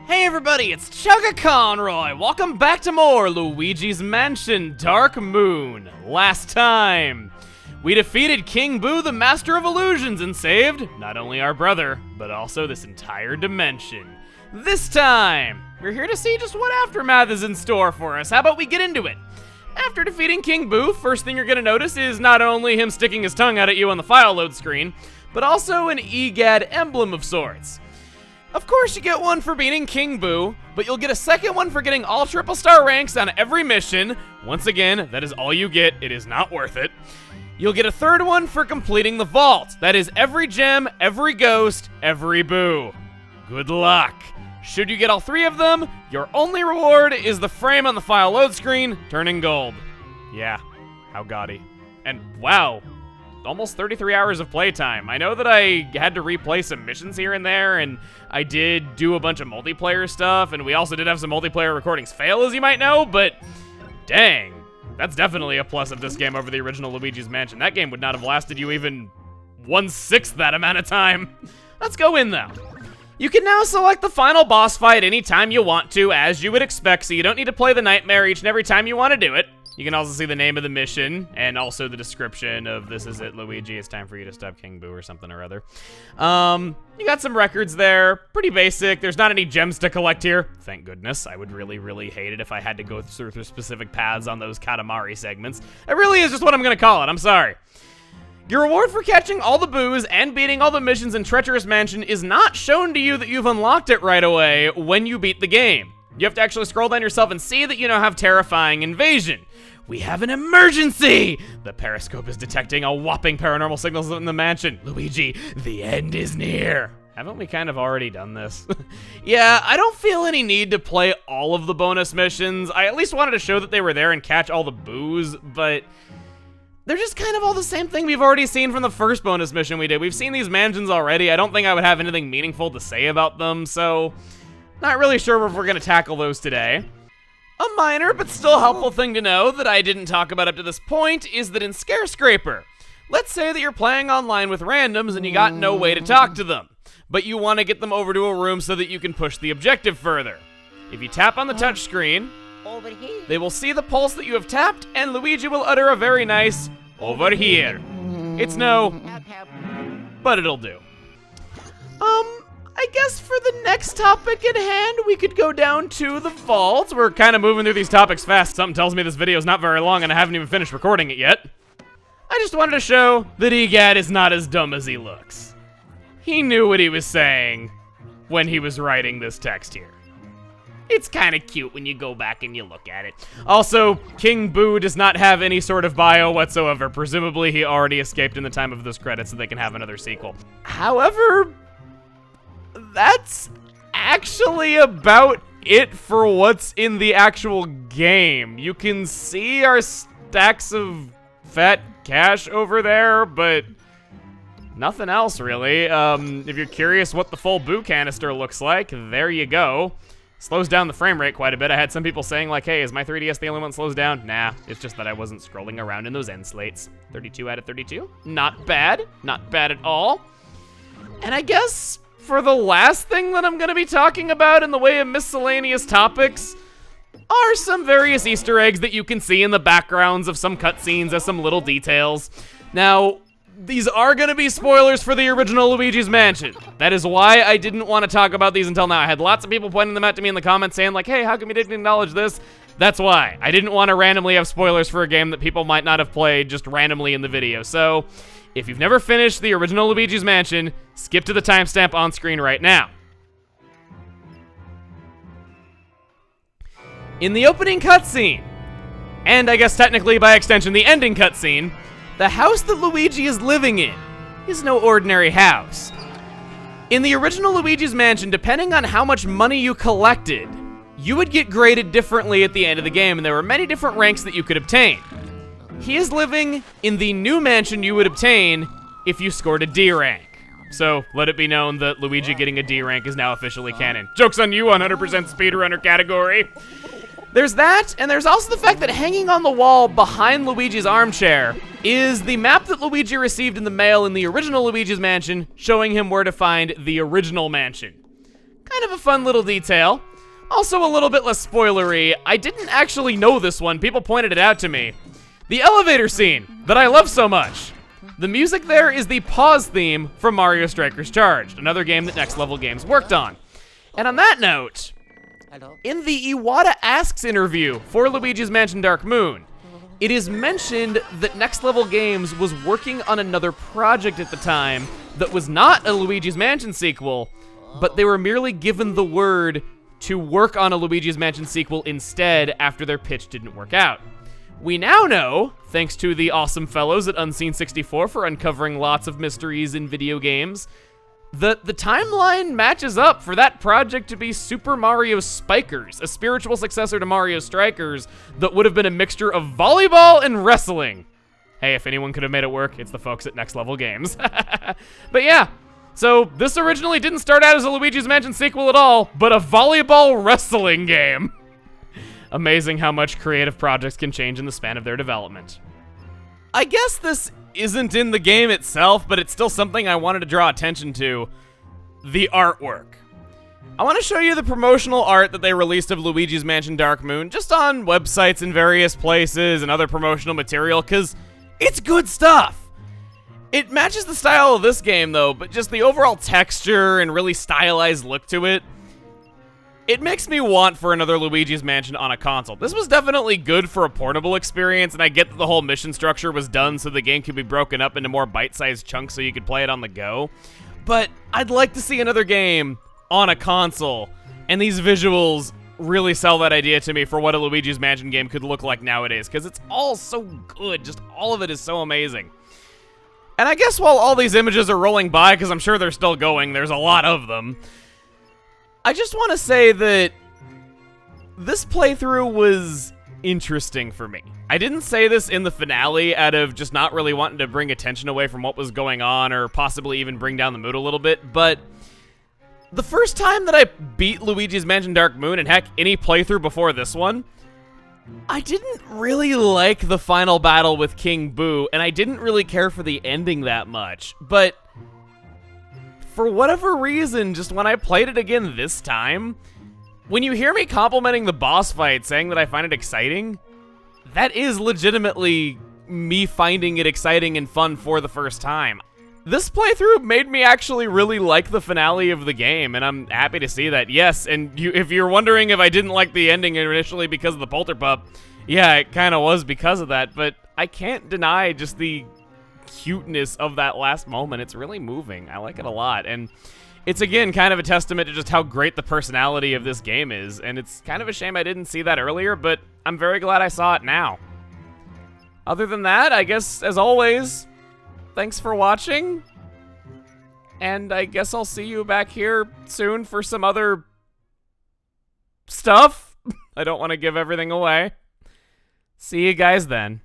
Hey everybody, it's Chugga Conroy! Welcome back to more Luigi's Mansion Dark Moon. Last time, we defeated King Boo, the Master of Illusions, and saved not only our brother, but also this entire dimension. This time, we're here to see just what aftermath is in store for us. How about we get into it? After defeating King Boo, first thing you're gonna notice is not only him sticking his tongue out at you on the file load screen, but also an EGAD emblem of sorts. Of course you get one for beating King Boo, but you'll get a second one for getting all triple star ranks on every mission. Once again, that is all you get. It is not worth it. You'll get a third one for completing the vault. That is every gem, every ghost, every Boo. Good luck. Should you get all three of them, your only reward is the frame on the file load screen turning gold. Yeah, how gaudy. And wow, almost 33 hours of playtime. I know that I had to replay some missions here and there, and I did do a bunch of multiplayer stuff, and we also did have some multiplayer recordings fail, as you might know, but dang, that's definitely a plus of this game over the original Luigi's Mansion. That game would not have lasted you even 1/6 that amount of time. Let's go in, though. You can now select the final boss fight anytime you want to, as you would expect, so you don't need to play the nightmare each and every time you want to do it. You can also see the name of the mission, and also the description of "This is it, Luigi, it's time for you to stop King Boo," or something or other. You got some records there, pretty basic. There's not any gems to collect here, thank goodness. I would really hate it if I had to go through specific paths on those Katamari segments. It really is just what I'm gonna call it, I'm sorry. Your reward for catching all the Boos and beating all the missions in Treacherous Mansion is not shown to you that you've unlocked it right away when you beat the game. You have to actually scroll down yourself and see that you now have Terrifying Invasion. We have an emergency! The periscope is detecting a whopping paranormal signals in the mansion. Luigi, the end is near. Haven't we kind of already done this? Yeah, I don't feel any need to play all of the bonus missions. I at least wanted to show that they were there and catch all the Boos, but they're just kind of all the same thing we've already seen from the first bonus mission we did. We've seen these mansions already. I don't think I would have anything meaningful to say about them, so not really sure if we're gonna tackle those today. A minor but still helpful thing to know that I didn't talk about up to this point is that in Scare Scraper, let's say that you're playing online with randoms and you got no way to talk to them, but you want to get them over to a room so that you can push the objective further. If you tap on the touchscreen, they will see the pulse that you have tapped, and Luigi will utter a very nice, "Over here." It's no, but it'll do. I guess for the next topic at hand, we could go down to the vault. We're kind of moving through these topics fast. Something tells me this video is not very long and I haven't even finished recording it yet. I just wanted to show that EGAD is not as dumb as he looks. He knew what he was saying when he was writing this text here. It's kind of cute when you go back and you look at it. Also, King Boo does not have any sort of bio whatsoever. Presumably, he already escaped in the time of those credits so they can have another sequel. However, that's actually about it for what's in the actual game. You can see our stacks of fat cash over there, but nothing else really. If you're curious what the full Boo canister looks like, there you go. Slows down the frame rate quite a bit. I had some people saying like, hey, is my 3DS the only one that slows down? Nah, it's just that I wasn't scrolling around in those end slates. 32 out of 32, not bad at all. And I guess for the last thing that I'm gonna be talking about in the way of miscellaneous topics are some various Easter eggs that you can see in the backgrounds of some cutscenes as some little details. Now, these are gonna be spoilers for the original Luigi's Mansion. That is why I didn't want to talk about these until now. I had lots of people pointing them out to me in the comments saying like, hey, how come you didn't acknowledge this? That's why. I didn't want to randomly have spoilers for a game that people might not have played just randomly in the video. So, if you've never finished the original Luigi's Mansion, skip to the timestamp on screen right now. In the opening cutscene, and I guess technically by extension the ending cutscene, the house that Luigi is living in is no ordinary house. In the original Luigi's Mansion, depending on how much money you collected, you would get graded differently at the end of the game, and there were many different ranks that you could obtain. He is living in the new mansion you would obtain if you scored a D rank. So, let it be known that Luigi getting a D rank is now officially canon. Joke's on you, 100% speedrunner category. There's that, and there's also the fact that hanging on the wall behind Luigi's armchair is the map that Luigi received in the mail in the original Luigi's Mansion, showing him where to find the original mansion. Kind of a fun little detail. Also a little bit less spoilery. I didn't actually know this one. People pointed it out to me. The elevator scene that I love so much. The music there is the pause theme from Mario Strikers Charged, another game that Next Level Games worked on. And on that note, in the Iwata Asks interview for Luigi's Mansion Dark Moon, it is mentioned that Next Level Games was working on another project at the time that was not a Luigi's Mansion sequel, but they were merely given the word to work on a Luigi's Mansion sequel instead after their pitch didn't work out. We now know, thanks to the awesome fellows at Unseen64 for uncovering lots of mysteries in video games, that the timeline matches up for that project to be Super Mario Spikers, a spiritual successor to Mario Strikers that would have been a mixture of volleyball and wrestling. Hey, if anyone could have made it work, it's the folks at Next Level Games. But yeah, so this originally didn't start out as a Luigi's Mansion sequel at all, but a volleyball wrestling game. Amazing how much creative projects can change in the span of their development. I guess this isn't in the game itself, but it's still something I wanted to draw attention to. The artwork. I want to show you the promotional art that they released of Luigi's Mansion Dark Moon, just on websites in various places and other promotional material, because it's good stuff. It matches the style of this game, though, but just the overall texture and really stylized look to it, it makes me want for another Luigi's Mansion on a console. This was definitely good for a portable experience, and I get that the whole mission structure was done so the game could be broken up into more bite-sized chunks so you could play it on the go. But I'd like to see another game on a console, and these visuals really sell that idea to me for what a Luigi's Mansion game could look like nowadays, because it's all so good. Just all of it is so amazing. And I guess while all these images are rolling by, because I'm sure they're still going, there's a lot of them, I just want to say that this playthrough was interesting for me. I didn't say this in the finale out of just not really wanting to bring attention away from what was going on or possibly even bring down the mood a little bit, but the first time that I beat Luigi's Mansion Dark Moon, and heck, any playthrough before this one, I didn't really like the final battle with King Boo, and I didn't really care for the ending that much, but for whatever reason, just when I played it again this time, when you hear me complimenting the boss fight, saying that I find it exciting, that is legitimately me finding it exciting and fun for the first time. This playthrough made me actually really like the finale of the game, and I'm happy to see that. Yes, and if you're wondering if I didn't like the ending initially because of the Polterpup, yeah, it kind of was because of that, but I can't deny just the cuteness of that last moment. It's really moving. I like it a lot, and it's again kind of a testament to just how great the personality of this game is, and it's kind of a shame I didn't see that earlier, but I'm very glad I saw it now. Other than that, I guess, as always, thanks for watching, and I guess I'll see you back here soon for some other stuff. I don't want to give everything away. See you guys then.